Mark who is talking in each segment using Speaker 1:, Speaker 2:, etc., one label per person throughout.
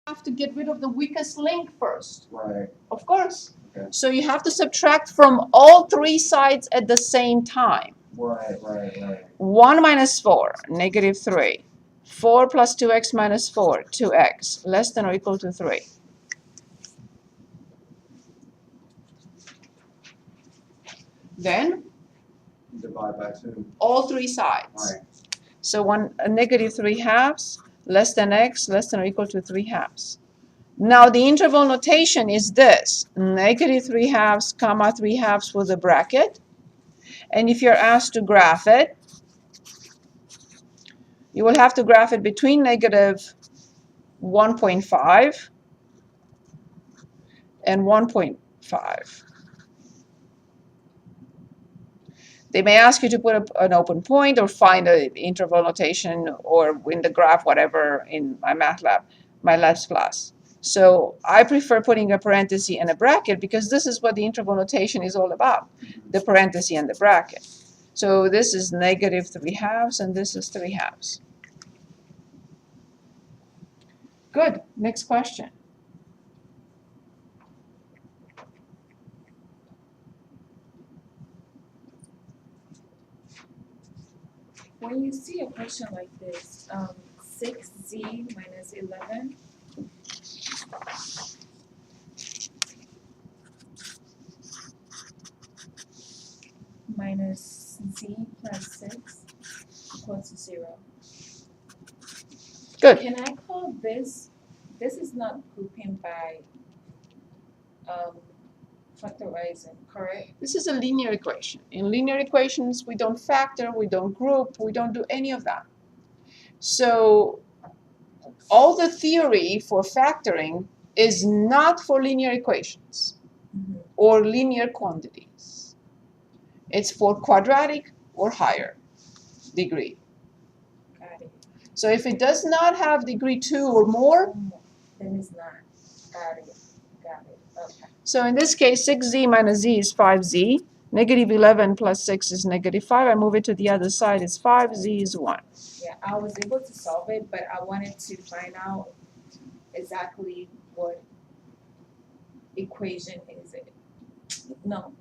Speaker 1: have to get rid of the weakest link first.
Speaker 2: Right.
Speaker 1: Of course.
Speaker 2: Okay.
Speaker 1: So you have to subtract from all three sides at the same time.
Speaker 2: Right.
Speaker 1: 1 minus 4, negative 3. 4 plus 2x minus 4, 2x, less than or equal to 3. Then
Speaker 2: Divide by 2.
Speaker 1: all three sides.
Speaker 2: Right.
Speaker 1: So negative 3 halves, less than x, less than or equal to 3 halves. Now the interval notation is this: negative 3 halves, comma 3 halves with a bracket. And if you're asked to graph it, you will have to graph it between negative 1.5 and 1.5. They may ask you to put an open point or find an interval notation or in the graph, whatever, in my math lab, my labs class. So I prefer putting a parenthesis and a bracket because this is what the interval notation is all about, the parenthesis and the bracket. So this is negative 3 halves and this is 3 halves. Good. Next question.
Speaker 3: When you see a question like this, 6z minus 11 minus z plus 6 equals to 0.
Speaker 1: Good.
Speaker 3: Can I call this is not grouping by factorizing, correct?
Speaker 1: This is a linear equation. In linear equations, we don't factor, we don't group, we don't do any of that. So all the theory for factoring is not for linear equations or linear quantities. It's for quadratic or higher degree.
Speaker 3: Got it.
Speaker 1: So if it does not have degree 2 or more,
Speaker 3: Then it's not. Got it. Okay.
Speaker 1: so in this case, 6z minus z is 5z. Negative 11 plus 6 is negative 5. I move it to the other side. It's 5. Z is 1.
Speaker 3: Yeah, I was able to solve it, but I wanted to find out exactly what equation is it. No.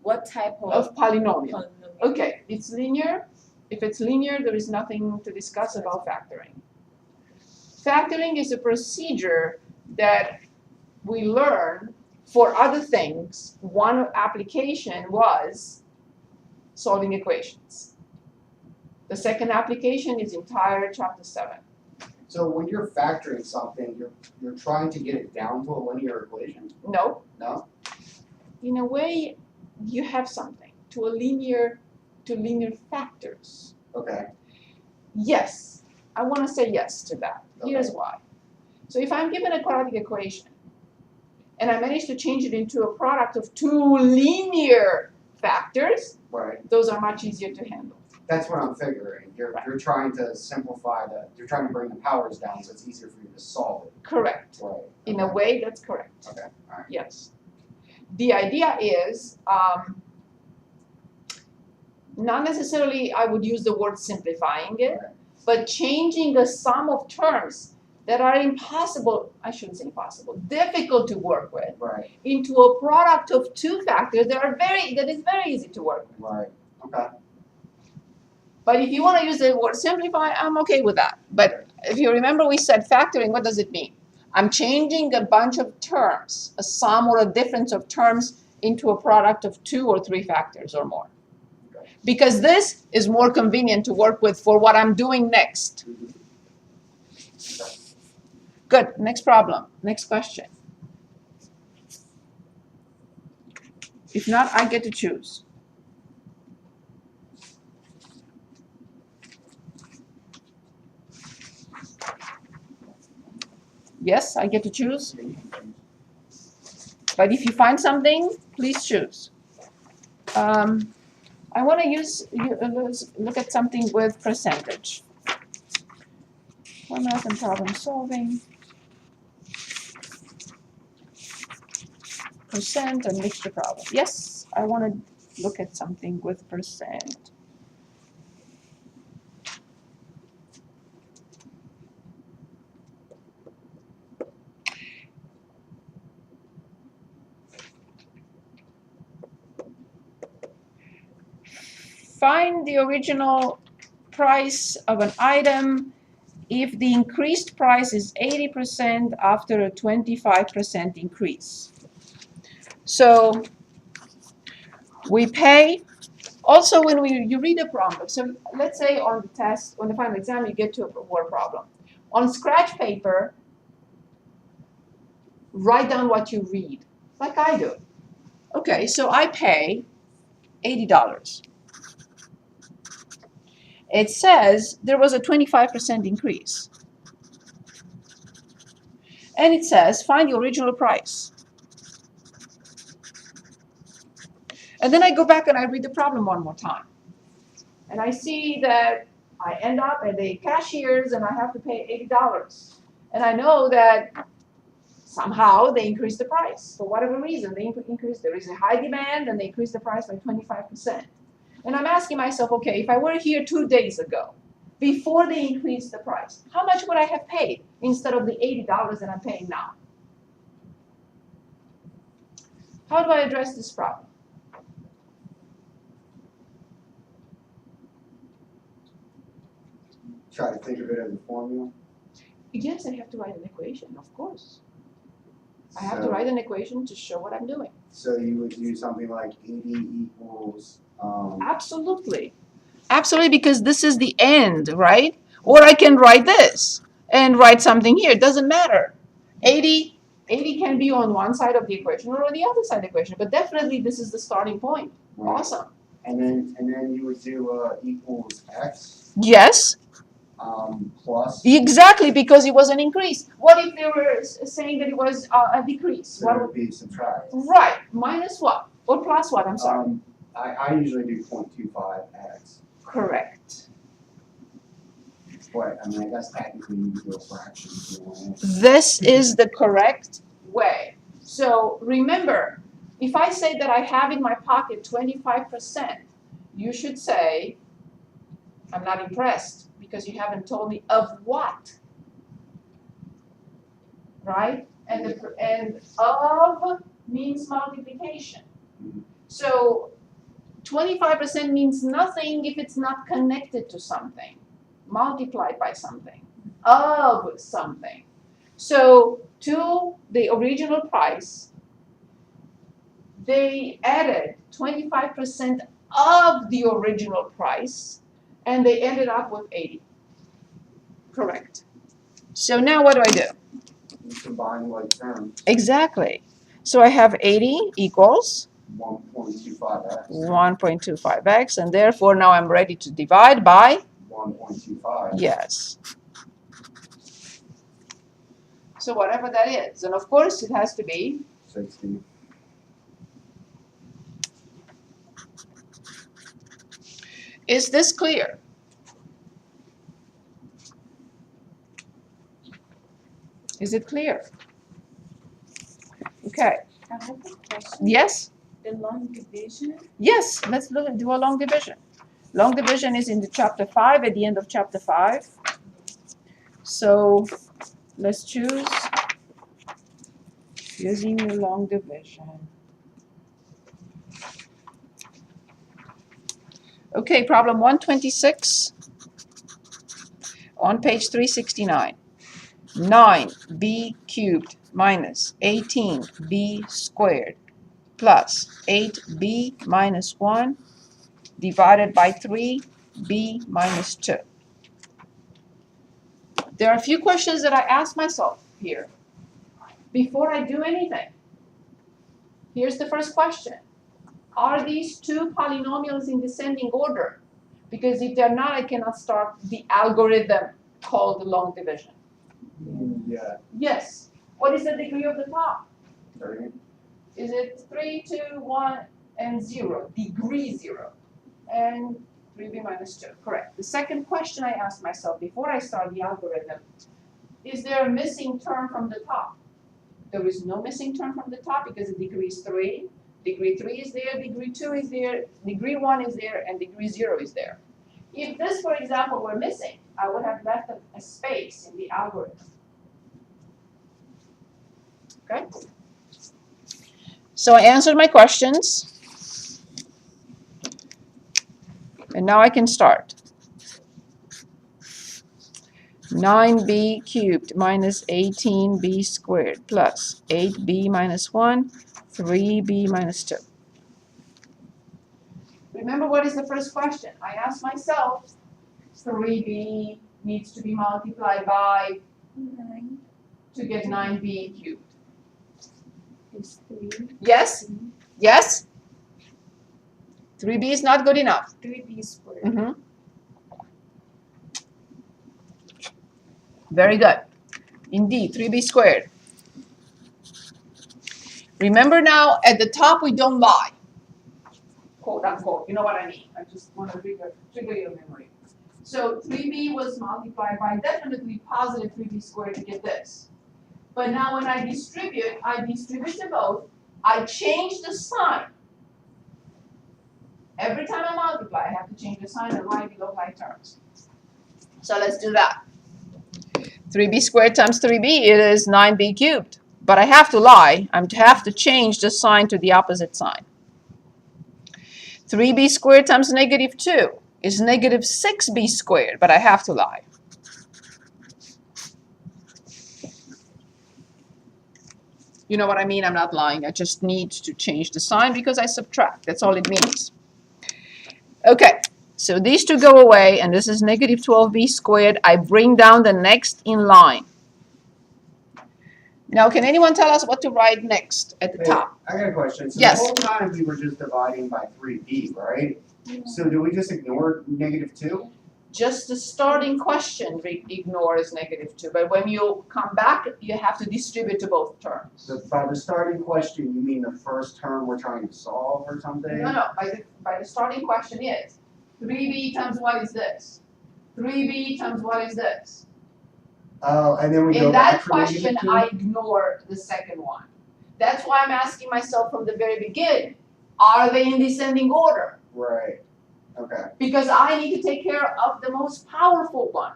Speaker 3: What type
Speaker 1: Of polynomial.
Speaker 3: polynomial?
Speaker 1: Okay, it's linear. If it's linear, there is nothing to discuss about factoring. Factoring is a procedure that we learn for other things. One application was solving equations. The second application is entire chapter 7.
Speaker 2: So when you're factoring something, you're trying to get it down to a linear equation?
Speaker 1: No.
Speaker 2: No?
Speaker 1: In a way, you have something to linear factors.
Speaker 2: Okay.
Speaker 1: Yes, I want to say yes to that. Here's
Speaker 2: Okay.
Speaker 1: why. So if I'm given a quadratic equation and I manage to change it into a product of two linear factors,
Speaker 2: Right.
Speaker 1: those are much easier to handle.
Speaker 2: That's what I'm figuring. You're trying to simplify you're trying to bring the powers down so it's easier for you to solve it.
Speaker 1: Correct.
Speaker 2: Right.
Speaker 1: In a way, that's correct.
Speaker 2: Okay. All right.
Speaker 1: Yes. The idea is, not necessarily I would use the word simplifying it,
Speaker 2: Okay.
Speaker 1: but changing a sum of terms that are impossible, I shouldn't say impossible, difficult to work with,
Speaker 2: Right.
Speaker 1: into a product of two factors that is very easy to work with.
Speaker 2: Right. Okay.
Speaker 1: But if you want to use the word simplify, I'm okay with that. But if you remember, we said factoring, what does it mean? I'm changing a bunch of terms, a sum or a difference of terms, into a product of 2 or 3 factors or more. Because this is more convenient to work with for what I'm doing next.
Speaker 2: Okay.
Speaker 1: Good. Next problem. Next question. If not, I get to choose. Yes, I get to choose. But if you find something, please choose. I want to look at something with percentage. For math and problem solving. Percent and mixture problem. Yes, I want to look at something with percent. find the original price of an item if the increased price is 80% after a 25% increase. So we pay. Also, when you read a problem, so let's say on the test, on the final exam, you get to a word problem. On scratch paper, write down what you read, like I do. Okay, so I pay $80. It says there was a 25% increase. And it says find the original price. And then I go back and I read the problem one more time. And I see that I end up at the cashier's and I have to pay $80. And I know that somehow they increased the price. For whatever reason, they increased. There is a high demand and they increased the price by 25%. And I'm asking myself, okay, if I were here 2 days ago, before they increased the price, how much would I have paid instead of the $80 that I'm paying now? How do I address this problem?
Speaker 2: Try to think of it as a formula.
Speaker 1: Yes, I have to write an equation, of course. I have to write an equation to show what I'm doing.
Speaker 2: So you would do something like 80 equals.
Speaker 1: Absolutely. Absolutely, because this is the end, right? Or I can write this and write something here. It doesn't matter. 80 can be on one side of the equation or on the other side of the equation, but definitely this is the starting point.
Speaker 2: Right.
Speaker 1: Awesome.
Speaker 2: And then you would do equals x.
Speaker 1: Yes.
Speaker 2: Plus.
Speaker 1: Exactly, because it was an increase. What if they were saying that it was a decrease?
Speaker 2: So
Speaker 1: What
Speaker 2: it would be subtract.
Speaker 1: Right. Minus what? Or plus what? I'm sorry.
Speaker 2: I usually do 0.25x.
Speaker 1: Correct.
Speaker 2: But I mean, I guess technically you could do a fraction if you want.
Speaker 1: This is the correct way. So remember, if I say that I have in my pocket 25%, you should say, I'm not impressed because you haven't told me of what. Right? And of means multiplication. So 25% means nothing if it's not connected to something, multiplied by something, of something. So to the original price, they added 25% of the original price, and they ended up with 80. Correct. So now what do I do?
Speaker 2: You combine like terms.
Speaker 1: Exactly. So I have 80 equals
Speaker 2: 1.25x.
Speaker 1: 1.25x, and therefore now I'm ready to divide by
Speaker 2: 1.25.
Speaker 1: yes. So whatever that is, and of course it has to be
Speaker 2: 60.
Speaker 1: Is this clear? Is it clear? Okay.
Speaker 3: I have a question.
Speaker 1: Yes?
Speaker 3: The long division.
Speaker 1: Yes, let's do a long division. Long division is in the chapter 5, at the end of chapter 5. So let's choose using the long division. Okay, problem 126 on page 369. 9b cubed minus 18b squared plus 8b minus 1 divided by 3b minus 2. There are a few questions that I ask myself here before I do anything. Here's the first question. Are these two polynomials in descending order? Because if they're not, I cannot start the algorithm called long division.
Speaker 2: Yeah.
Speaker 1: Yes. What is the degree of the top?
Speaker 2: 30.
Speaker 1: Is it 3, 2, 1, and 0? Degree 0. And 3b minus 2. Correct. The second question I ask myself before I start the algorithm, is there a missing term from the top? There is no missing term from the top because the degree is 3. Degree 3 is there, degree 2 is there, degree 1 is there, and degree 0 is there. If this, for example, were missing, I would have left a space in the algorithm. Okay? So I answered my questions. Now I can start. 9b cubed minus 18b squared plus 8b minus 1, 3b minus 2. Remember, what is the first question? I asked myself, 3b needs to be multiplied by
Speaker 3: 9
Speaker 1: to get 9b cubed.
Speaker 3: is 3.
Speaker 1: Yes? Yes? 3b is not good enough.
Speaker 3: 3b squared.
Speaker 1: Mm-hmm. Very good. Indeed, 3b squared. Remember now, at the top we don't lie. Quote unquote. You know what I mean. I just want to trigger your memory. So 3b was multiplied by definitely positive 3b squared to get this. But now when I distribute to both. I change the sign. Every time I multiply, I have to change the sign and write below like terms. So let's do that. 3b squared times 3b, it is 9b cubed. But I have to lie. I have to change the sign to the opposite sign. 3b squared times negative 2 is negative 6b squared, but I have to lie. You know what I mean? I'm not lying. I just need to change the sign because I subtract. That's all it means. Okay, so these two go away, and this is negative 12b squared. I bring down the next in line. Now, can anyone tell us what to write next at the top?
Speaker 2: I got a question. So
Speaker 1: Yes.
Speaker 2: the whole time we were just dividing by 3b, right?
Speaker 3: Yeah.
Speaker 2: So do we just ignore negative 2?
Speaker 1: Just the starting question ignores negative 2, but when you come back, you have to distribute to both terms.
Speaker 2: So by the starting question, you mean the first term we're trying to solve or something?
Speaker 1: No, by the starting question is 3b times what is this? 3b times what is this?
Speaker 2: Oh, and then we go
Speaker 1: In
Speaker 2: back
Speaker 1: that
Speaker 2: for negative
Speaker 1: question,
Speaker 2: 2?
Speaker 1: I ignore the second one. That's why I'm asking myself from the very beginning, are they in descending order?
Speaker 2: Right. Okay.
Speaker 1: Because I need to take care of the most powerful one.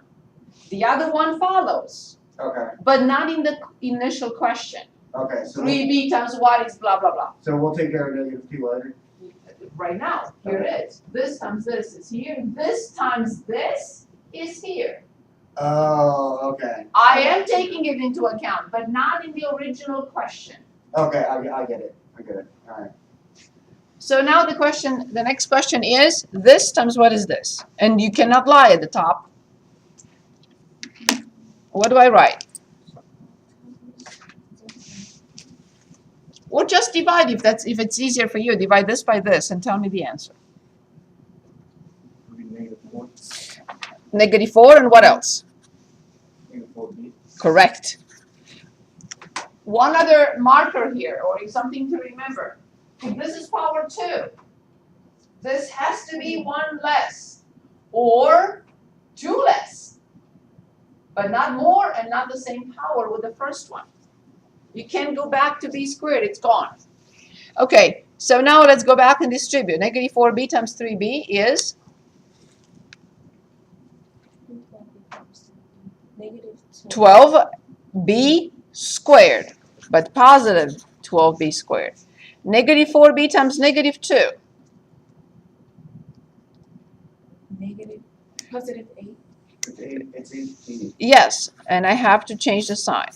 Speaker 1: The other one follows,
Speaker 2: Okay.
Speaker 1: but not in the initial question.
Speaker 2: Okay. So
Speaker 1: 3b times what is blah, blah, blah.
Speaker 2: so we'll take care of negative 2 later.
Speaker 1: Right now, here it is. This times this is here. This times this is here.
Speaker 2: Oh, okay.
Speaker 1: I am taking it into account, but not in the original question.
Speaker 2: Okay, I get it. I get it. All right.
Speaker 1: So now the next question is, this times what is this? And you cannot lie at the top. What do I write? Or just divide if it's easier for you. Divide this by this and tell me the answer.
Speaker 4: Negative 4.
Speaker 1: Negative 4 and what else?
Speaker 4: Negative 4b.
Speaker 1: Correct. One other marker here, or something to remember. If this is power 2, this has to be 1 less or 2 less, but not more and not the same power with the first one. You can't go back to b squared, it's gone. Okay, so now let's go back and distribute. Negative 4b times 3b is
Speaker 3: Negative
Speaker 1: 12b squared, but positive 12b squared. Negative 4b times negative 2.
Speaker 3: Negative positive 8.
Speaker 2: It's 18.
Speaker 1: Yes, and I have to change the sign.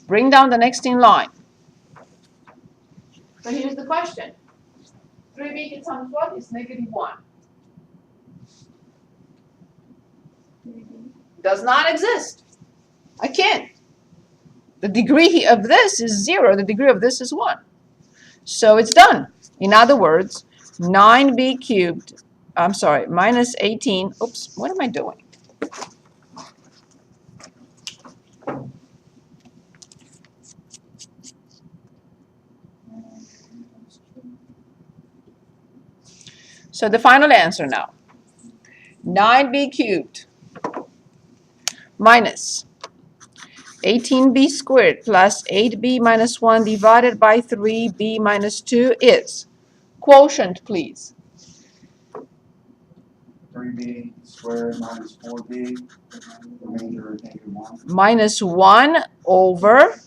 Speaker 1: Bring down the next in line. So here's the question. 3b times what is negative 1? Does not exist. I can't. The degree of this is 0. The degree of this is 1. So it's done. In other words, 9b cubed, I'm sorry, minus 18. Oops, what am I doing? So the final answer now. 9b cubed minus 18b squared plus 8b minus 1 divided by 3b minus 2 is, quotient please.
Speaker 2: 3b squared minus 4b, remainder of negative 1.
Speaker 1: Minus 1 over,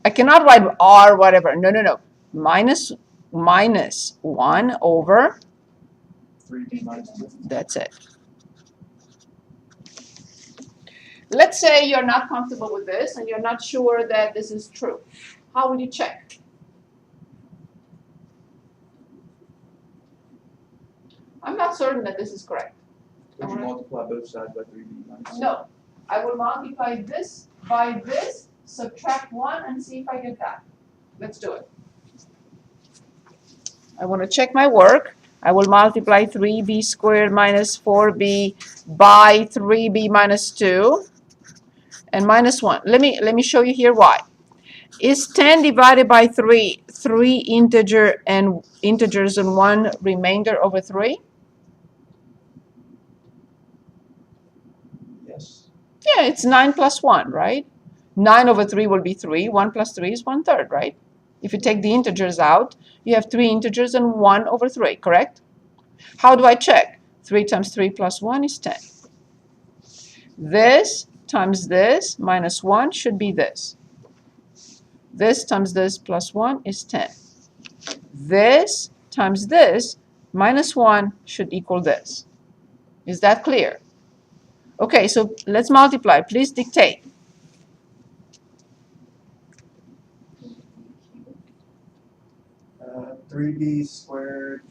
Speaker 1: I cannot write r whatever, no. Minus 1 over
Speaker 4: 3b minus 2.
Speaker 1: That's it. Let's say you're not comfortable with this and you're not sure that this is true. How will you check? I'm not certain that this is correct.
Speaker 4: Would you multiply both sides by 3b minus 2?
Speaker 1: No. I will multiply this by this, subtract 1, and see if I get that. Let's do it. I want to check my work. I will multiply 3b squared minus 4b by 3b minus 2 and minus 1. Let me show you here why. Is 10 divided by 3 integers and 1 remainder over 3?
Speaker 4: Yes.
Speaker 1: Yeah, it's 9 plus 1, right? 9 over 3 will be 3. 1 plus 3 is 1/3, right? If you take the integers out, you have 3 integers and 1 over 3, correct? How do I check? 3 times 3 plus 1 is 10. This times this minus 1 should be this. This times this plus 1 is 10. This times this minus 1 should equal this. Is that clear? Okay, so let's multiply. Please dictate.
Speaker 2: Uh, 3b squared.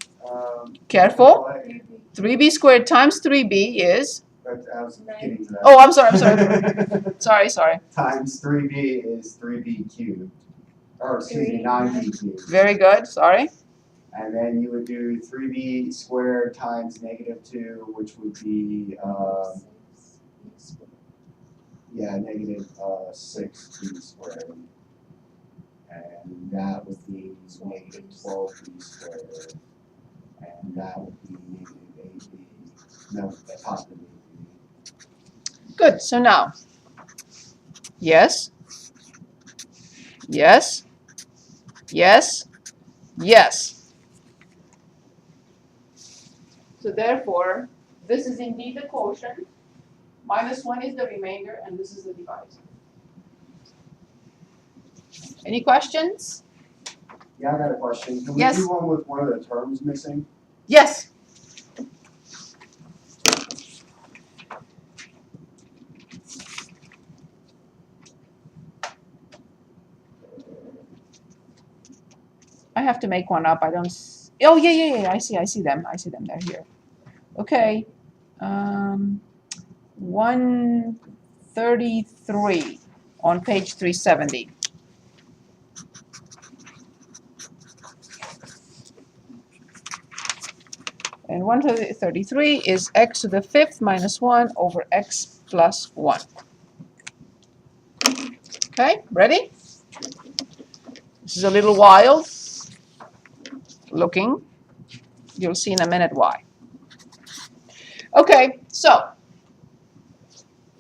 Speaker 1: Careful.
Speaker 2: multiply-
Speaker 1: 3b squared times 3b is,
Speaker 2: But I was getting to that.
Speaker 1: oh, I'm sorry. Sorry.
Speaker 2: Times 3b is 3b cubed. Or excuse me, 9b cubed.
Speaker 1: Very good, sorry.
Speaker 2: And then you would do 3b squared times negative 2, which would be, negative 6b squared. And that would be negative 12b squared. And that would be negative 8b. No, that's positive 8b.
Speaker 1: Good, so now, yes, yes, yes, yes. So therefore, this is indeed the quotient, minus 1 is the remainder, and this is the divisor. Any questions?
Speaker 2: Yeah, I got a question. Can we
Speaker 1: Yes.
Speaker 2: do one with one of the terms missing?
Speaker 1: Yes. I have to make one up. I don't. Oh yeah. I see them. They're here. Okay. 133 on page 370. And 133 is x to the 5th minus 1 over x plus 1. Okay, ready? This is a little wild looking. You'll see in a minute why. Okay, so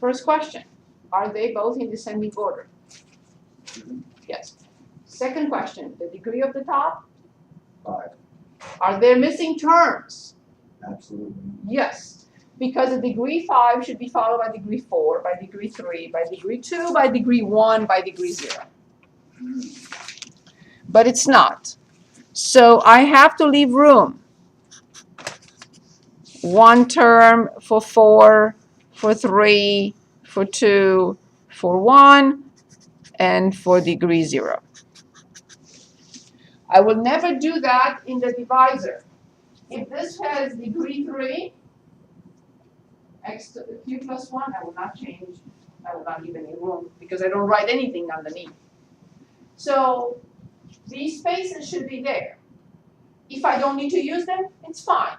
Speaker 1: first question. Are they both in descending order? Yes. Second question, the degree of the top?
Speaker 2: 5.
Speaker 1: Are there missing terms?
Speaker 2: Absolutely.
Speaker 1: Yes, because a degree 5 should be followed by degree 4, by degree 3, by degree 2, by degree 1, by degree 0. But it's not. So I have to leave room. 1 term for 4, for 3, for 2, for 1, and for degree 0. I will never do that in the divisor. If this has degree 3, x to the q plus 1, I will not change. I will not leave any room because I don't write anything underneath. So these spaces should be there. If I don't need to use them, it's fine.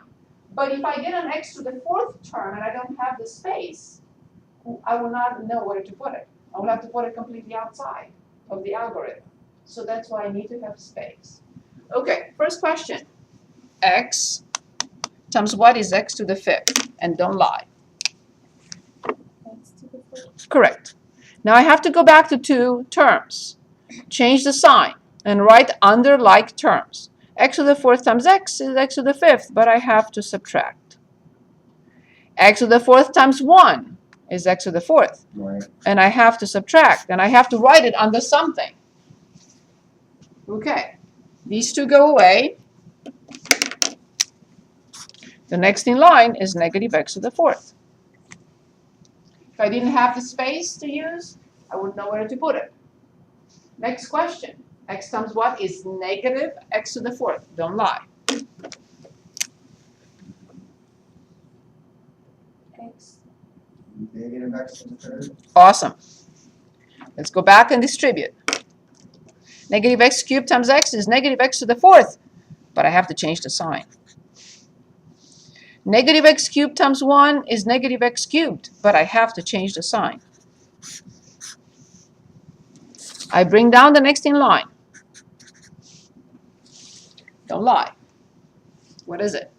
Speaker 1: But if I get an x to the 4th term and I don't have the space, I will not know where to put it. I will have to put it completely outside of the algorithm. So that's why I need to have space. Okay, first question. X times what is x to the 5th? And don't lie.
Speaker 3: X to the 4th.
Speaker 1: Correct. Now I have to go back to 2 terms. Change the sign and write under like terms. X to the 4th times x is x to the 5th, but I have to subtract. X to the 4th times 1 is x to the 4th.
Speaker 2: Right.
Speaker 1: And I have to subtract, and I have to write it under something. Okay, these two go away. The next in line is negative x to the fourth. If I didn't have the space to use, I wouldn't know where to put it. Next question. X times what is negative x to the fourth? Don't lie.
Speaker 3: X.
Speaker 2: Negative x to the third.
Speaker 1: Awesome. Let's go back and distribute. Negative x cubed times x is negative x to the fourth, but I have to change the sign. Negative x cubed times 1 is negative x cubed, but I have to change the sign. I bring down the next in line. Don't lie. What is it?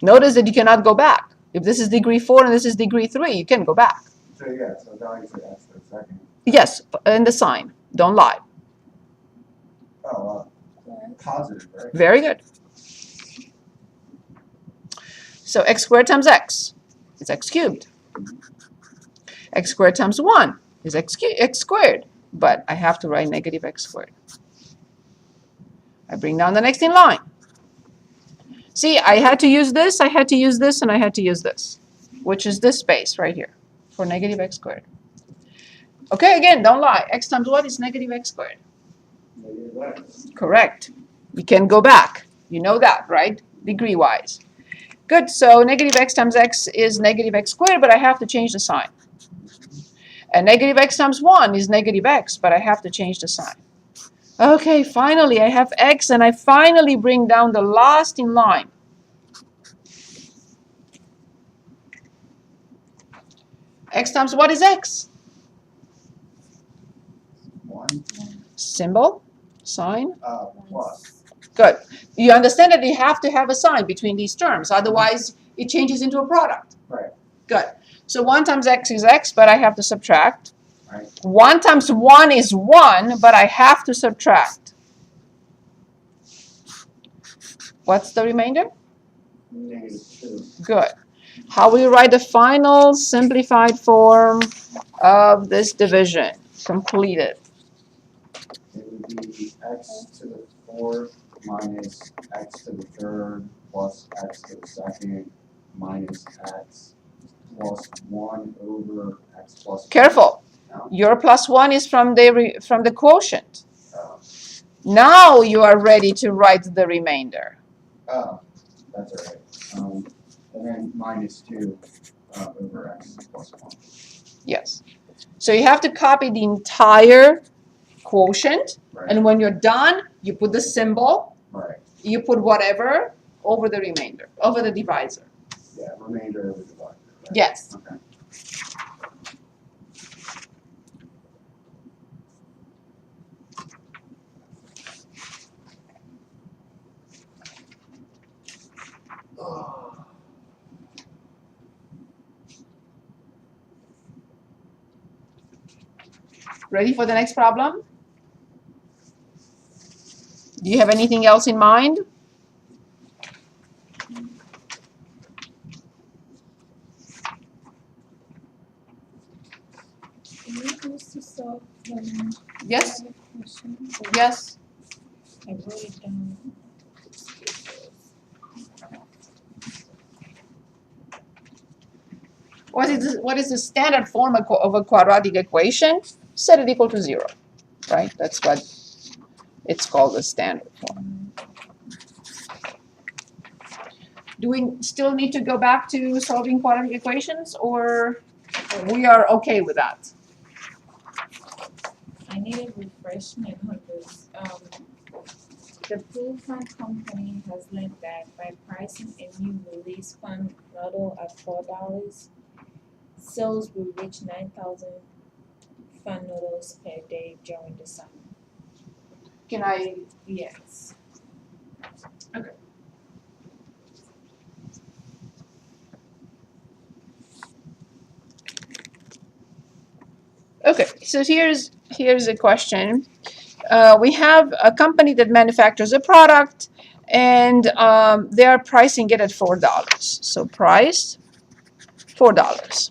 Speaker 1: Notice that you cannot go back. If this is degree 4 and this is degree 3, you can go back.
Speaker 2: So yeah, so value for x to the second.
Speaker 1: Yes, in the sign. Don't lie.
Speaker 2: Oh, positive, right?
Speaker 1: Very good. So x squared times x is x cubed. X squared times 1 is x squared, but I have to write negative x squared. I bring down the next in line. See, I had to use this, I had to use this, and I had to use this, which is this space right here for negative x squared. Okay, again, don't lie. X times what is negative x squared?
Speaker 2: Negative x.
Speaker 1: Correct. You can go back. You know that, right? Degree-wise. Good, so negative x times x is negative x squared, but I have to change the sign. And negative x times 1 is negative x, but I have to change the sign. Okay, finally I have x, and I finally bring down the last in line. X times what is x?
Speaker 2: 1
Speaker 1: Symbol, sign.
Speaker 2: plus.
Speaker 1: Good. You understand that you have to have a sign between these terms, otherwise it changes into a product.
Speaker 2: Right.
Speaker 1: Good. So 1 times x is x, but I have to subtract.
Speaker 2: Right.
Speaker 1: 1 times 1 is 1, but I have to subtract. What's the remainder?
Speaker 2: Negative 2.
Speaker 1: Good. How will you write the final simplified form of this division? Completed.
Speaker 2: It would be x to the fourth minus x to the third plus x to the second minus x plus 1 over x plus 1.
Speaker 1: Careful.
Speaker 2: No?
Speaker 1: Your plus 1 is from the quotient.
Speaker 2: Oh,
Speaker 1: Now you are ready to write the remainder.
Speaker 2: oh, that's all right. And then minus 2 over x plus 1.
Speaker 1: Yes. So you have to copy the entire quotient,
Speaker 2: Right.
Speaker 1: and when you're done, you put the symbol,
Speaker 2: Right.
Speaker 1: you put whatever over the remainder, over the divisor.
Speaker 2: Yeah, remainder over divisor. Right?
Speaker 1: Yes.
Speaker 2: Okay.
Speaker 1: Ready for the next problem? Do you have anything else in mind?
Speaker 3: Can you use to solve
Speaker 1: Yes?
Speaker 3: the question?
Speaker 1: Yes.
Speaker 3: I wrote it down.
Speaker 1: What is the standard form of a quadratic equation? Set it equal to 0, right? That's what it's called, the standard form. Do we still need to go back to solving quadratic equations, or we are okay with that?
Speaker 3: I need a refreshment on this. The pool fund company has learned that by pricing a new release fund noodle at $4, sales will reach 9,000 fund noodles per day during the summer.
Speaker 1: Can I?
Speaker 3: Yes.
Speaker 1: Okay, so here's a question. We have a company that manufactures a product, and they are pricing it at $4. So price $4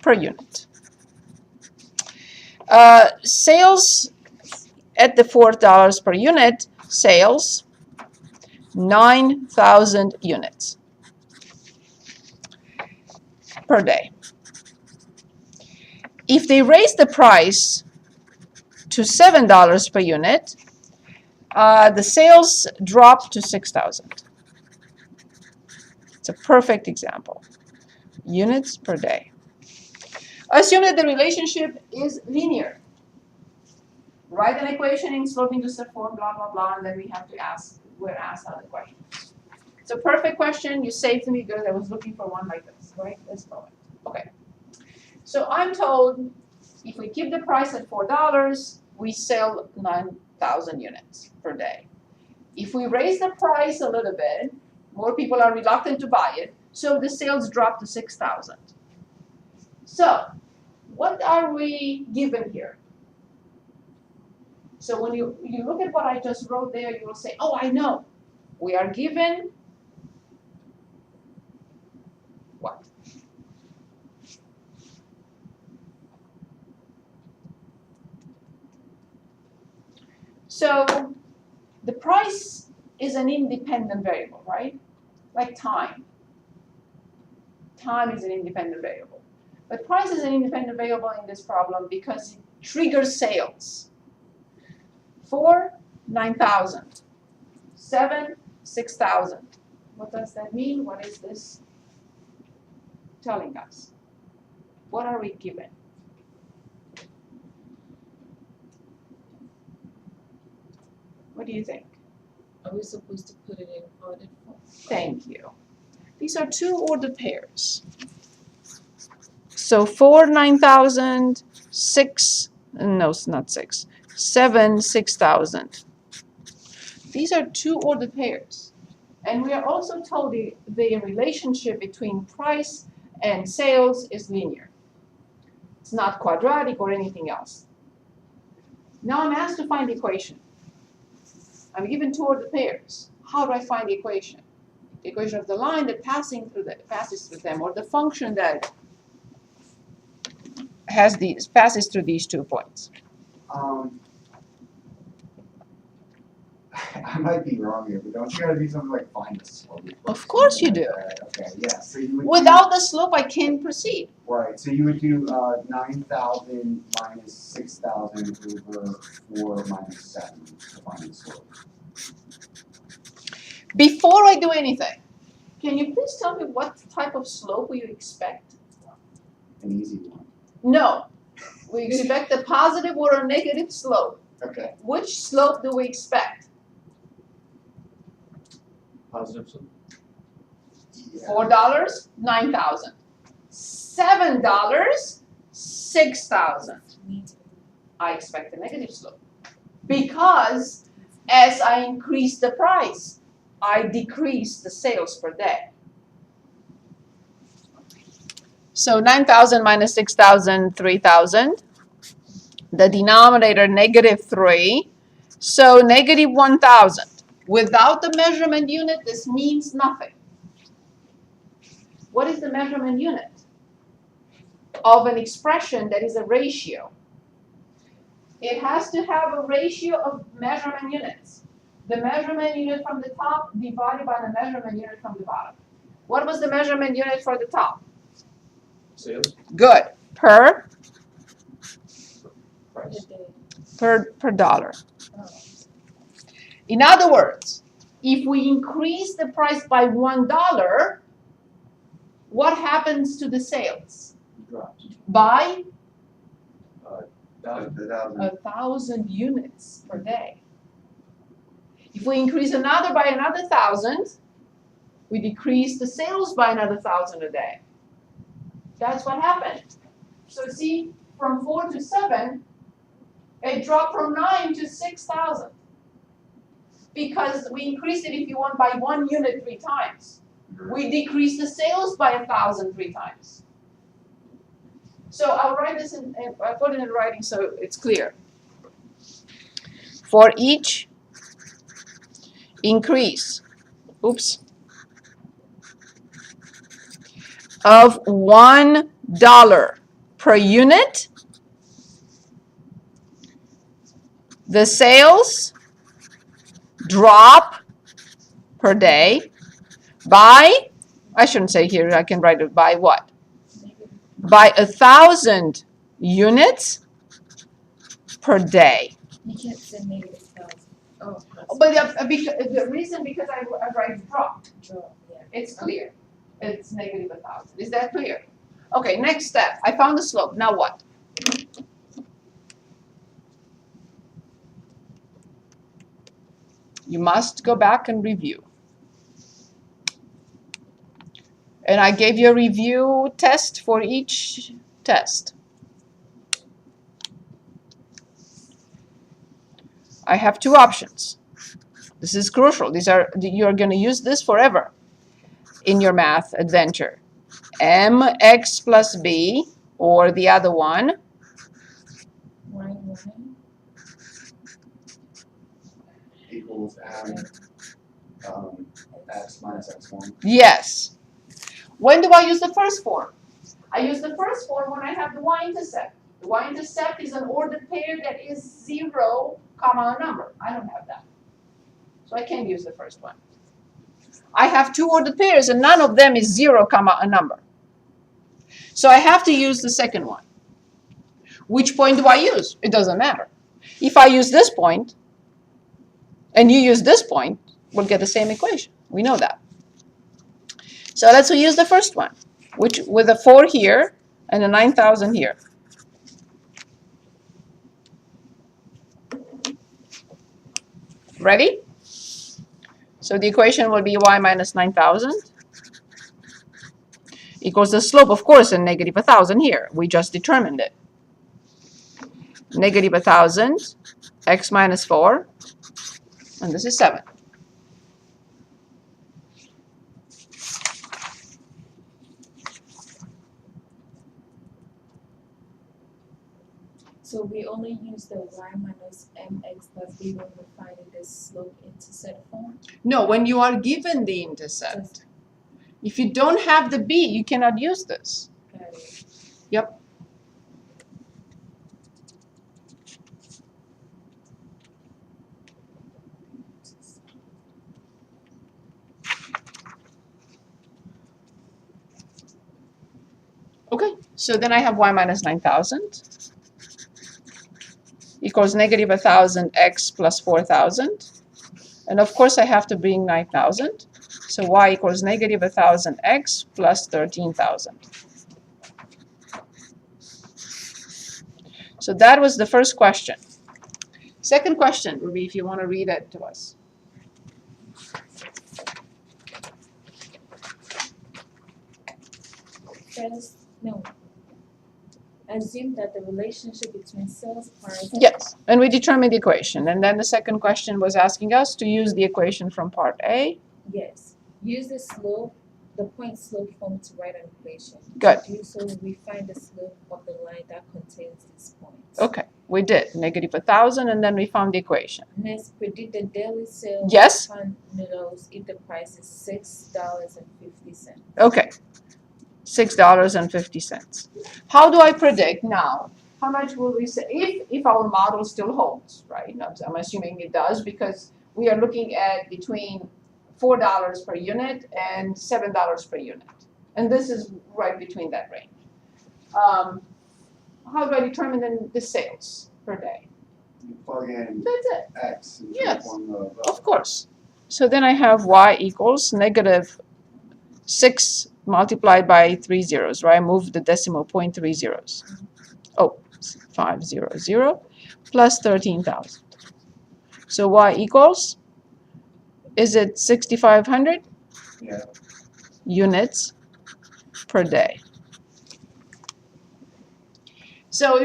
Speaker 1: per unit. Sales at the $4 per unit sales 9,000 units per day. If they raise the price to $7 per unit, the sales drop to 6,000. It's a perfect example. Units per day. Assume that the relationship is linear. Write an equation in slope-intercept form, blah, blah, blah, and then we're asked other questions. It's a perfect question. You saved me because I was looking for one like this, right? Let's go. Okay. So I'm told if we keep the price at $4, we sell 9,000 units per day. If we raise the price a little bit, more people are reluctant to buy it, so the sales drop to 6,000. So, what are we given here? So when you look at what I just wrote there, you will say, oh, I know. We are given what? So the price is an independent variable, right? Like time. Time is an independent variable. But price is an independent variable in this problem because it triggers sales. 4, 9,000. 7, 6,000. What does that mean? What is this telling us? What are we given? What do you think?
Speaker 3: Are we supposed to put it in ordered form?
Speaker 1: Thank you. These are two ordered pairs. So 4, 9,000, 6, no, it's not 6, 7, 6,000. These are two ordered pairs. And we are also told the relationship between price and sales is linear. It's not quadratic or anything else. Now I'm asked to find the equation. I'm given two ordered pairs. How do I find the equation? The equation of the line that passes through them, or the function that passes through these 2 points.
Speaker 2: I might be wrong here, but don't you gotta do something like find the slope?
Speaker 1: Of course you do.
Speaker 2: Okay, yeah, so you would
Speaker 1: Without the slope, I can't proceed.
Speaker 2: right, so you would do 9,000 minus 6,000 over 4 minus 7 to find the slope.
Speaker 1: Before I do anything, can you please tell me what type of slope we expect?
Speaker 2: An easy one.
Speaker 1: No, we expect a positive or a negative slope.
Speaker 2: Okay.
Speaker 1: Which slope do we expect?
Speaker 4: Positive slope.
Speaker 2: Yeah.
Speaker 1: $4, 9,000. $7, 6,000. I expect a negative slope. Because as I increase the price, I decrease the sales per day. So 9,000 minus 6,000, 3,000. The denominator, negative 3. So negative 1,000. Without the measurement unit, this means nothing. What is the measurement unit of an expression that is a ratio? It has to have a ratio of measurement units. The measurement unit from the top divided by the measurement unit from the bottom. What was the measurement unit for the top?
Speaker 4: Sales.
Speaker 1: Good. Per
Speaker 4: Price.
Speaker 1: per dollar. In other words, if we increase the price by $1, what happens to the sales?
Speaker 4: Dropped.
Speaker 1: By
Speaker 4: 1,000.
Speaker 1: 1,000 units per day. If we increase another by another 1,000, we decrease the sales by another 1,000 a day. That's what happened. So see, from 4 to 7, it dropped from 9 to 6,000. Because we increased it, if you want, by 1 unit 3 times. We decreased the sales by 1,000 3 times. So I'll write this I'll put it in writing so it's clear. For each increase, of $1 per unit, the sales drop per day by, I shouldn't say here, I can write it by what? By 1,000 units per day.
Speaker 3: You can't say negative 1,000. Oh,
Speaker 1: But the reason because I write drop,
Speaker 3: drop, yeah.
Speaker 1: it's clear. It's negative 1,000. Is that clear? Okay, next step. I found the slope. Now what? You must go back and review. And I gave you a review test for each test. I have two options. This is crucial. You're going to use this forever in your math adventure. mx plus b, or the other one,
Speaker 3: Y1.
Speaker 2: Equals m x minus x1.
Speaker 1: yes. When do I use the first form? I use the first form when I have the y-intercept. The y-intercept is an ordered pair that is 0, comma, a number. I don't have that. So I can't use the first one. I have two ordered pairs and none of them is 0, comma, a number. So I have to use the second one. Which point do I use? It doesn't matter. If I use this point and you use this point, we'll get the same equation. We know that. So let's use the first one, which with a 4 here and a 9,000 here. Ready? So the equation will be y minus 9,000 equals the slope, of course, and negative 1,000 here. We just determined it. Negative 1,000, x minus 4, and this is 7.
Speaker 3: So we only use the y minus mx plus b when we're finding this slope intercept form?
Speaker 1: No, when you are given the intercept. If you don't have the b, you cannot use this.
Speaker 3: Got it.
Speaker 1: Yep. Okay, so then I have y minus 9,000 equals negative 1,000 x plus 4,000. And of course I have to bring 9,000. So y equals negative 1,000 x plus 13,000. So that was the first question. Second question, Ruby, if you want to read it to us.
Speaker 3: First, no. Assume that the relationship between sales price
Speaker 1: Yes, and we determined the equation. And then the second question was asking us to use the equation from part A.
Speaker 3: yes. Use the slope, the point slope form to write an equation.
Speaker 1: Good.
Speaker 3: To do so, we find the slope of the line that contains this point.
Speaker 1: Okay, we did negative 1,000, and then we found the equation.
Speaker 3: Next, predict the daily sales
Speaker 1: Yes.
Speaker 3: of noodles if the price is $6.50.
Speaker 1: Okay, $6.50. How do I predict now? How much will we say if our model still holds, right? I'm assuming it does because we are looking at between $4 per unit and $7 per unit, and this is right between that range. How do I determine the sales per day?
Speaker 2: You plug in
Speaker 1: That's it.
Speaker 2: x into
Speaker 1: Yes.
Speaker 2: the formula.
Speaker 1: Of course. So then I have y equals negative 6 multiplied by 3 zeros, right? I moved the decimal point 3 zeros. Oh, 500 plus 13,000. So y equals, is it 6,500
Speaker 2: Yeah.
Speaker 1: units per day? So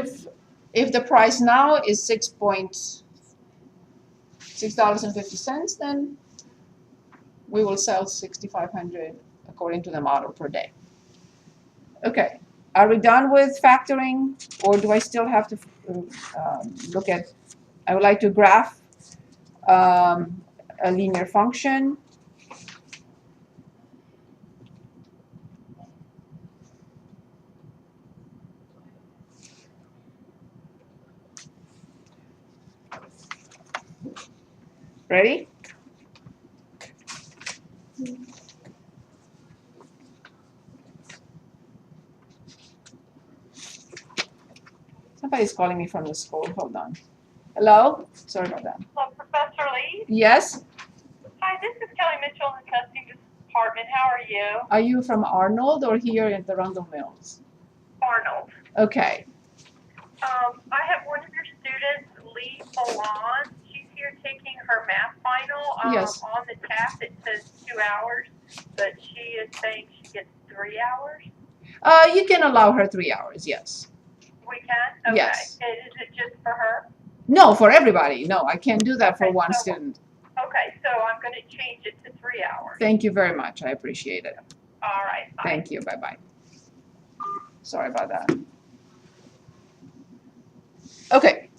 Speaker 1: if the price now is $6.50, then we will sell 6,500 according to the model per day. Okay, are we done with factoring, or do I still have to look at? I would like to graph a linear function. Ready? Somebody's calling me from the school. Hold on. Hello? Sorry about that.
Speaker 5: Hello, Professor Lee.
Speaker 1: Yes?
Speaker 5: Hi, this is Kelly Mitchell in the testing department. How are you?
Speaker 1: Are you from Arnold or here at the Rundle Mills?
Speaker 5: Arnold.
Speaker 1: Okay.
Speaker 5: I have one of your students, Lee Milan. She's here taking her math final.
Speaker 1: Yes.
Speaker 5: On the test, it says 2 hours, but she is saying she gets 3 hours.
Speaker 1: You can allow her 3 hours, yes.
Speaker 5: We can? Okay.
Speaker 1: Yes.
Speaker 5: Is it just for her?
Speaker 1: No, for everybody. No, I can't do that for
Speaker 5: Okay,
Speaker 1: one
Speaker 5: so-
Speaker 1: student.
Speaker 5: Okay, so I'm going to change it to 3 hours.
Speaker 1: Thank you very much. I appreciate it.
Speaker 5: All right. Bye.
Speaker 1: Thank you. Bye-bye. Sorry about that. Okay.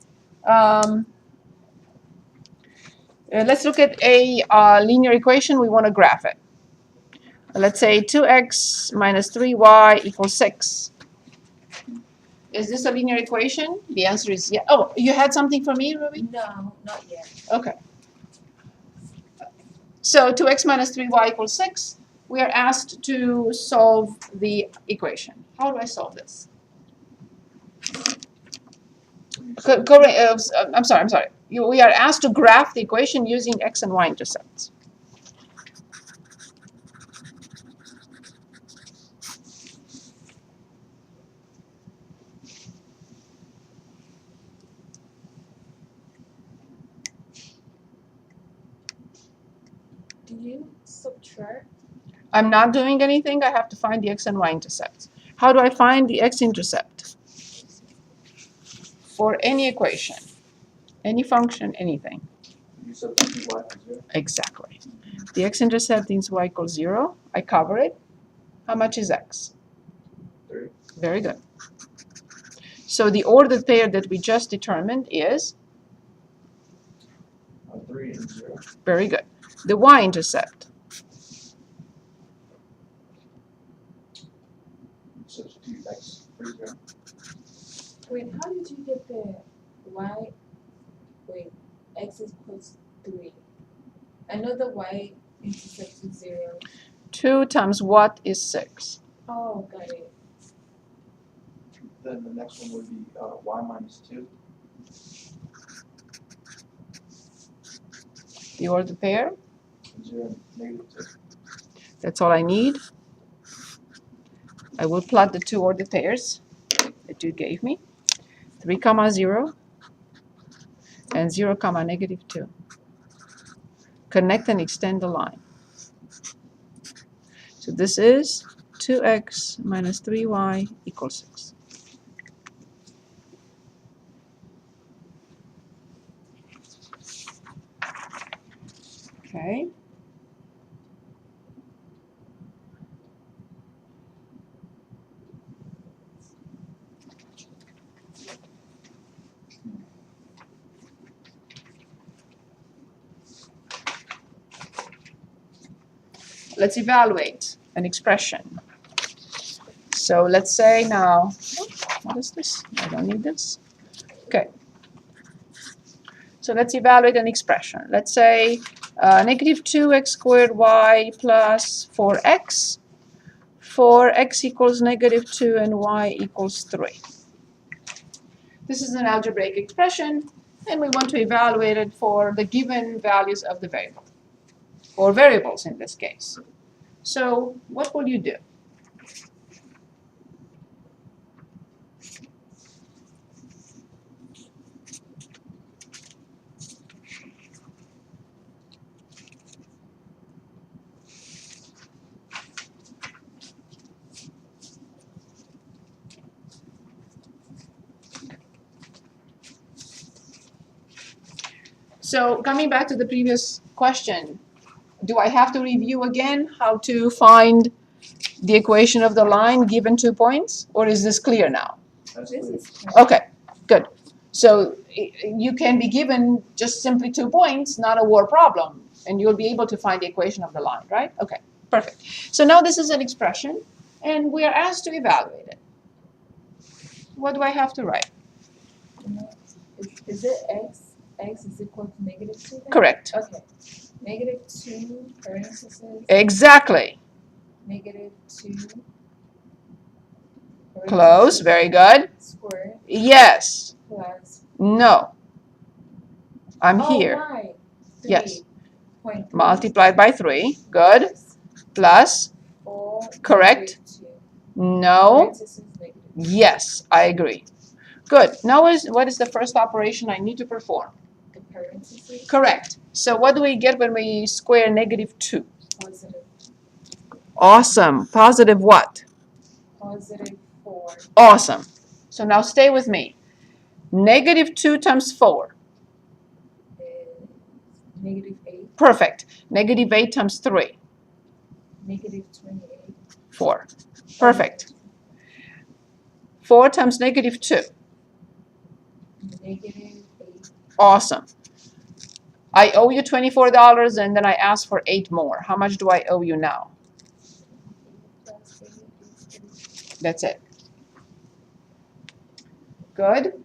Speaker 1: Let's look at a linear equation. We want to graph it. Let's say 2x minus 3y equals 6. Is this a linear equation? The answer is yes. Oh, you had something for me, Ruby?
Speaker 3: No, not yet.
Speaker 1: Okay. So 2x minus 3y equals 6. We are asked to solve the equation. How do I solve this? I'm sorry. We are asked to graph the equation using x and y intercepts.
Speaker 3: Do you subtract?
Speaker 1: I'm not doing anything. I have to find the x and y intercepts. How do I find the x-intercept? For any equation, any function, anything.
Speaker 4: You substitute y for 0.
Speaker 1: Exactly. The x-intercept means y equals 0. I cover it. How much is x?
Speaker 4: 3.
Speaker 1: Very good. So the ordered pair that we just determined is?
Speaker 4: 3 and 0.
Speaker 1: Very good. The y-intercept.
Speaker 4: Substitute x for 0.
Speaker 3: Wait, how did you get the y? Wait, x is equals 3. I know the y intercept is 0.
Speaker 1: 2 times what is 6?
Speaker 3: Oh, got it.
Speaker 4: Then the next one would be y minus 2.
Speaker 1: The ordered pair.
Speaker 4: 0 and -2.
Speaker 1: That's all I need. I will plot the two ordered pairs that you gave me. 3 comma 0 and 0 comma -2. Connect and extend the line. So this is 2x minus 3y equals 6. Okay. Let's evaluate an expression. So let's say now, what is this? I don't need this. Okay. So let's evaluate an expression. Let's say negative 2x squared y plus 4x for x equals -2 and y equals 3. This is an algebraic expression, and we want to evaluate it for the given values of the variable, or variables in this case. So what will you do? So coming back to the previous question, do I have to review again how to find the equation of the line given 2 points, or is this clear now?
Speaker 4: That's
Speaker 3: This
Speaker 4: clear.
Speaker 3: is
Speaker 1: Okay, good. So you can be given just simply 2 points, not a war problem, and you'll be able to find the equation of the line, right? Okay, perfect. So now this is an expression, and we are asked to evaluate it. What do I have to write?
Speaker 3: Is it x X is equal to -2 then?
Speaker 1: Correct.
Speaker 3: Okay. -2 parentheses,
Speaker 1: Exactly.
Speaker 3: -2
Speaker 1: Close. Very good.
Speaker 3: squared
Speaker 1: Yes.
Speaker 3: plus.
Speaker 1: No. I'm
Speaker 3: Oh,
Speaker 1: here.
Speaker 3: right.
Speaker 1: Yes.
Speaker 3: 3.3
Speaker 1: Multiplied by 3. Good. Plus.
Speaker 3: 4
Speaker 1: Correct.
Speaker 3: -2
Speaker 1: No.
Speaker 3: parentheses negative.
Speaker 1: Yes, I agree. Good. Now what is the first operation I need to perform?
Speaker 3: The parentheses
Speaker 1: Correct. So what do we get when we square -2?
Speaker 3: positive
Speaker 1: Awesome. Positive what?
Speaker 3: +4
Speaker 1: Awesome. So now stay with me. -2 times 4.
Speaker 3: is -8,
Speaker 1: Perfect. -8 times 3.
Speaker 3: -28.
Speaker 1: 4. Perfect. 4 times -2.
Speaker 3: -8
Speaker 1: Awesome. I owe you $24 and then I ask for 8 more. How much do I owe you now?
Speaker 3: plus 8 is
Speaker 1: That's it. Good.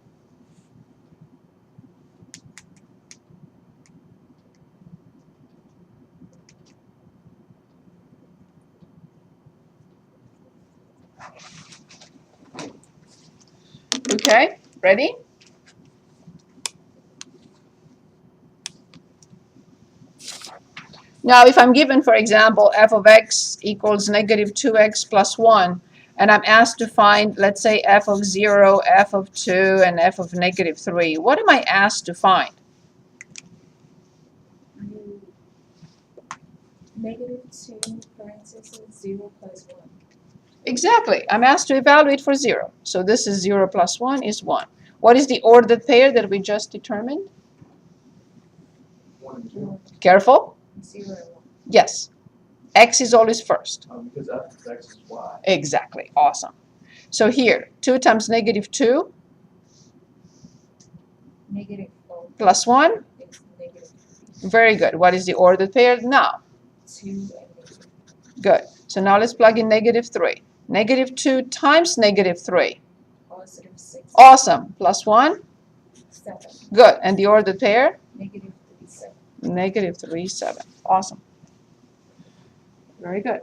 Speaker 1: Okay, ready? Now, if I'm given, for example, f of x equals -2x plus 1, and I'm asked to find, let's say, f of 0, f of 2, and f of -3, what am I asked to find?
Speaker 3: you -2 parentheses 0 plus 1.
Speaker 1: Exactly. I'm asked to evaluate for 0. So this is 0 plus 1 is 1. What is the ordered pair that we just determined?
Speaker 4: 1 and 0.
Speaker 1: Careful.
Speaker 3: 0 and 1.
Speaker 1: Yes. X is always first.
Speaker 4: Because f of x is y.
Speaker 1: Exactly. Awesome. So here, 2 times -2
Speaker 3: -4
Speaker 1: plus 1.
Speaker 3: is
Speaker 1: Very good. What is the ordered pair now?
Speaker 3: -2 and negative.
Speaker 1: Good. So now let's plug in -3. -2 times -3.
Speaker 3: +6.
Speaker 1: Awesome. Plus 1.
Speaker 3: 7.
Speaker 1: Good. And the ordered pair?
Speaker 3: -3 7.
Speaker 1: -3 7. Awesome. Very good.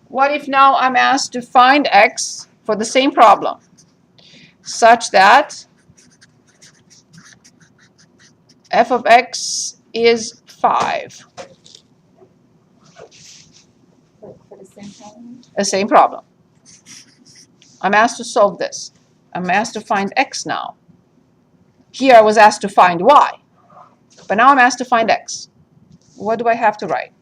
Speaker 1: What if now I'm asked to find x for the same problem, such that f of x is 5?
Speaker 3: For the same problem?
Speaker 1: The same problem. I'm asked to solve this. I'm asked to find x now. Here I was asked to find y, but now I'm asked to find x. What do I have to write?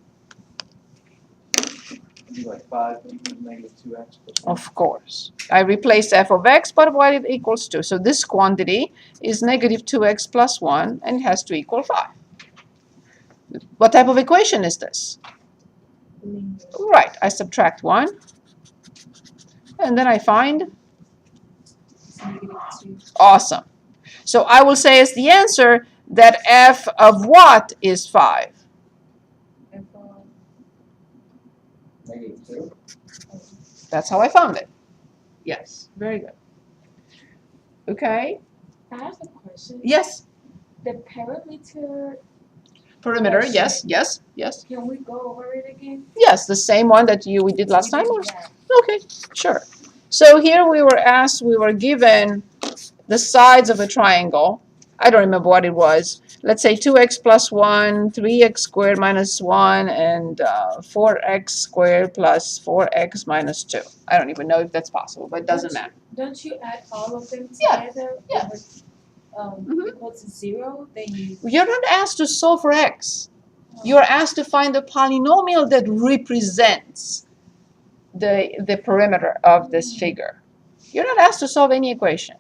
Speaker 4: It'd be like 5 equals -2x plus 1.
Speaker 1: Of course. I replace f of x, but what it equals to. So this quantity is -2x plus 1, and it has to equal 5. What type of equation is this?
Speaker 3: Linear.
Speaker 1: Right, I subtract 1, and then I find
Speaker 3: It's -2.
Speaker 1: awesome. So I will say as the answer that f of what is 5?
Speaker 3: F of
Speaker 2: -2.
Speaker 1: That's how I found it. Yes, very good. Okay,
Speaker 3: I have a question.
Speaker 1: yes,
Speaker 3: The parameter,
Speaker 1: perimeter, yes, yes, yes.
Speaker 3: can we go over it again?
Speaker 1: Yes, the same one that we did last time? Or?
Speaker 3: Yeah.
Speaker 1: Okay, sure. So here we were given the sides of a triangle. I don't remember what it was. Let's say 2x plus 1, 3x squared minus 1, and 4x squared plus 4x minus 2. I don't even know if that's possible, but it doesn't matter.
Speaker 3: Don't you add all of them
Speaker 1: Yeah,
Speaker 3: together?
Speaker 1: yeah. Mhm.
Speaker 3: Equal to 0, then you.
Speaker 1: You're not asked to solve for x. You're asked to find the polynomial that represents the perimeter of this figure. You're not asked to solve any equation.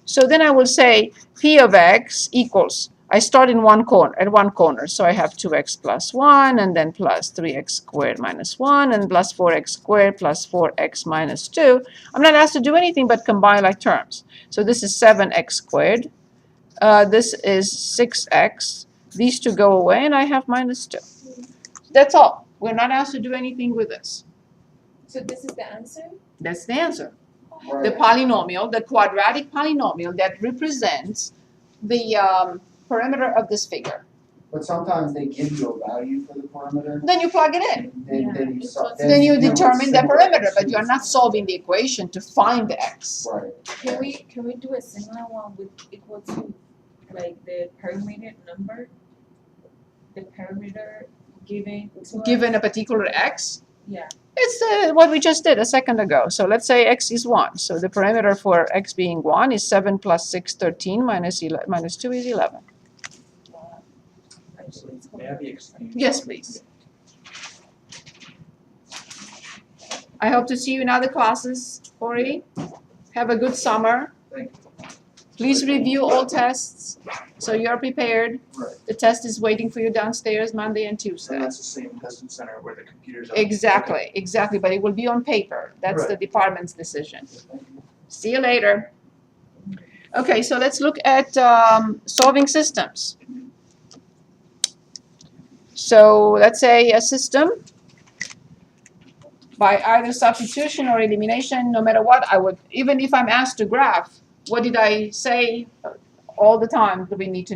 Speaker 1: So then I will say p of x equals, I start in one corner, so I have 2x plus 1, and then plus 3x squared minus 1, and plus 4x squared plus 4x minus 2. I'm not asked to do anything but combine like terms. So this is 7x squared. This is 6x. These two go away, and I have minus 2. That's all. We're not asked to do anything with this.
Speaker 3: So this is the answer?
Speaker 1: That's the answer.
Speaker 2: Right.
Speaker 1: The polynomial, the quadratic polynomial that represents the perimeter of this figure.
Speaker 2: But sometimes they give you a value for the perimeter,
Speaker 1: Then you plug it in.
Speaker 2: then
Speaker 1: You
Speaker 2: know it's
Speaker 1: determine the
Speaker 2: similar
Speaker 1: perimeter,
Speaker 2: to
Speaker 1: but you're not solving the equation to find the x.
Speaker 2: Right.
Speaker 3: Can we do a similar one with equal to like the perimeter number? The perimeter given to
Speaker 1: Given
Speaker 3: us?
Speaker 1: a particular x,
Speaker 3: Yeah,
Speaker 1: it's what we just did a second ago. So let's say x is 1. So the perimeter for x being 1 is 7 plus 6, 13, minus 2 is 11.
Speaker 3: actually it's
Speaker 4: May I be excused?
Speaker 1: Yes, please. I hope to see you in other classes, Corey. Have a good summer.
Speaker 4: Thank you.
Speaker 1: Please review all tests so you're prepared.
Speaker 4: Right.
Speaker 1: The test is waiting for you downstairs Monday and Tuesday.
Speaker 4: And that's the same testing center where the computers are.
Speaker 1: Exactly, exactly, but it will be on paper. That's the
Speaker 4: Right.
Speaker 1: department's decision.
Speaker 4: Thank you.
Speaker 1: See you later. Okay, so let's look at solving systems. So let's say a system by either substitution or elimination, no matter what, I would, even if I'm asked to graph, what did I say all the time do we need to